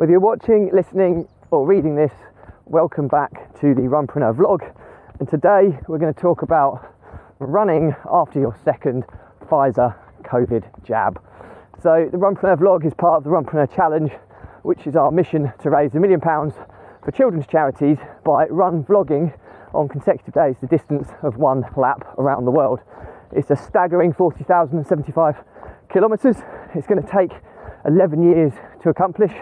Whether you're watching, listening or reading this, welcome back to the Runpreneur vlog. And today we're going to talk about running after your second Pfizer COVID jab. So the Runpreneur vlog is part of the Runpreneur challenge, which is our mission to raise £1 million for children's charities by run vlogging on consecutive days the distance of one lap around the world. It's a staggering 40,075 kilometres. It's going to take 11 years to accomplish.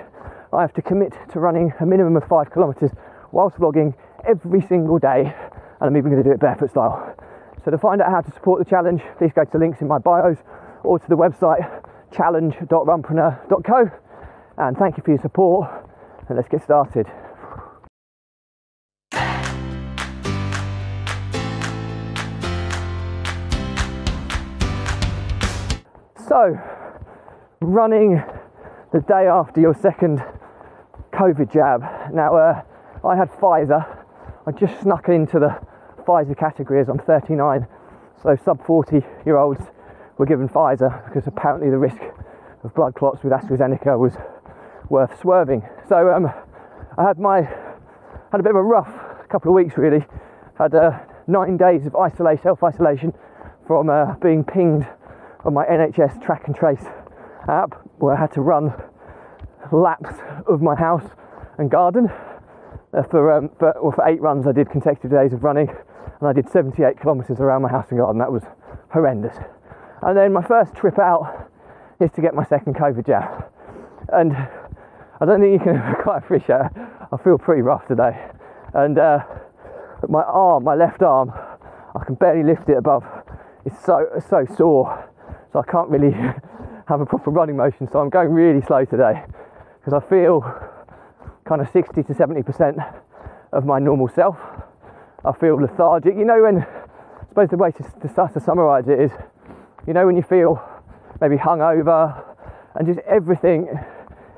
I have to commit to running a minimum of 5 kilometres whilst vlogging every single day, and I'm even going to do it barefoot style. So to find out how to support the challenge, please go to the links in my bios or to the website challenge.runpreneur.co, and thank you for your support, and let's get started. So, running the day after your second COVID jab. Now, I had Pfizer. I just snuck into the Pfizer category as I'm 39, so sub 40 year olds were given Pfizer because apparently the risk of blood clots with AstraZeneca was worth swerving. So I had a bit of a rough couple of weeks really. Had 9 days of self-isolation from being pinged on my NHS track and trace app, where I had to run laps of my house and garden. For 8 runs I did consecutive days of running, and I did 78 kilometres around my house and garden. That was horrendous. And then my first trip out is to get my second COVID jab, and I don't think you can quite appreciate it. I feel pretty rough today, and my left arm, I can barely lift it above. It's so sore, so I can't really have a proper running motion, so I'm going really slow today because I feel kind of 60 to 70% of my normal self. I feel lethargic. You know, when, I suppose the way to start to summarise it is, you know, when you feel maybe hungover and just everything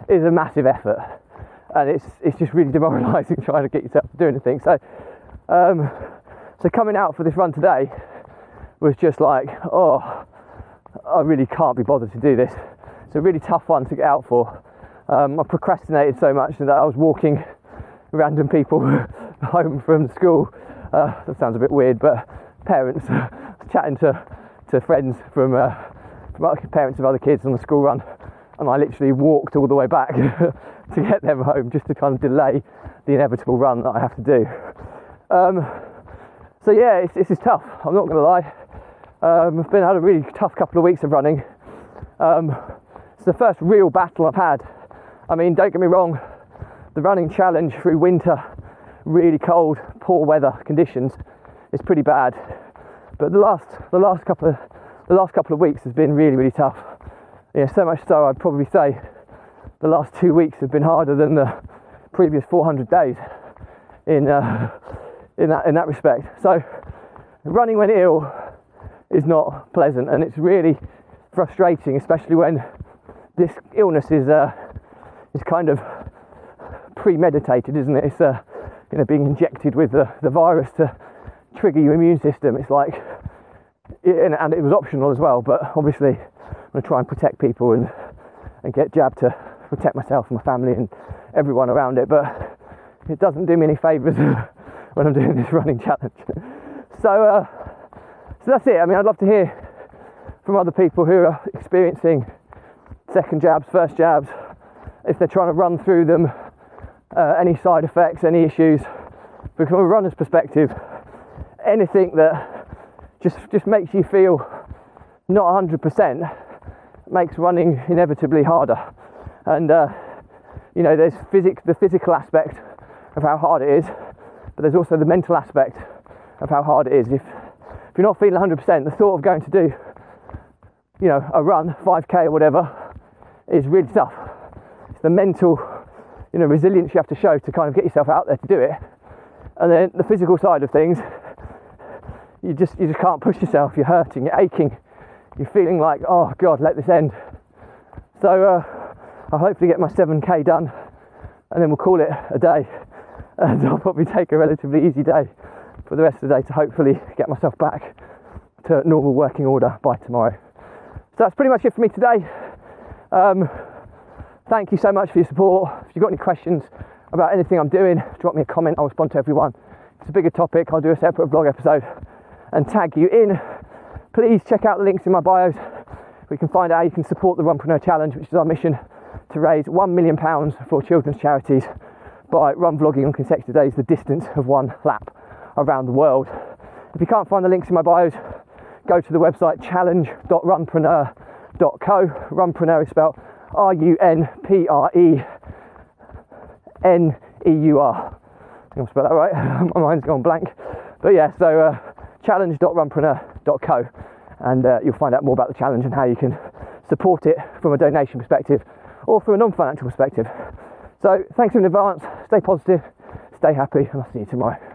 is a massive effort, and it's just really demoralising trying to get yourself to do anything. So coming out for this run today was just like, oh, I really can't be bothered to do this. It's a really tough one to get out for. I procrastinated so much that I was walking random people home from school. That sounds a bit weird, but parents, chatting to friends from parents of other kids on the school run, and I literally walked all the way back to get them home just to kind of delay the inevitable run that I have to do. So yeah, this is tough, I'm not going to lie. I've had a really tough couple of weeks of running. It's the first real battle I've had. I mean, don't get me wrong, the running challenge through winter, really cold, poor weather conditions is pretty bad. But the last couple of weeks has been really, really tough. Yeah, so much so I'd probably say the last 2 weeks have been harder than the previous 400 days in that respect. So running when ill is not pleasant, and it's really frustrating, especially when this illness is kind of premeditated, isn't it? It's being injected with the virus to trigger your immune system. It's like, and it was optional as well, but obviously I'm going to try and protect people and get jabbed to protect myself and my family and everyone around it, but it doesn't do me any favours when I'm doing this running challenge. So that's it. I mean, I'd love to hear from other people who are experiencing second jabs, first jabs, if they're trying to run through them, any side effects, any issues. But from a runner's perspective, anything that just makes you feel not 100% makes running inevitably harder. And there's the physical aspect of how hard it is, but there's also the mental aspect of how hard it is. If you're not feeling 100%, the thought of going to do, a run, 5k or whatever, is really tough. It's the mental, resilience you have to show to kind of get yourself out there to do it. And then the physical side of things, you just can't push yourself. You're hurting, you're aching, you're feeling like, oh God, let this end. So I'll hopefully get my 7k done, and then we'll call it a day. And I'll probably take a relatively easy day for the rest of the day to hopefully get myself back to normal working order by tomorrow. So that's pretty much it for me today. thank you so much for your support. If you've got any questions about anything I'm doing, drop me a comment. I'll respond to everyone. If it's a bigger topic, I'll do a separate vlog episode and tag you in. Please check out the links in my bios. We can find out how you can support the Runpreneur Challenge, which is our mission to raise £1 million for children's charities by run vlogging on consecutive days the distance of one lap around the world. If you can't find the links in my bios, go to the website challenge.runpreneur.co. Runpreneur is spelled Runpreneur. I think I spelled that right. My mind's gone blank. But yeah, so challenge.runpreneur.co, and you'll find out more about the challenge and how you can support it from a donation perspective or from a non-financial perspective. So thanks in advance, stay positive, stay happy, and I'll see you tomorrow.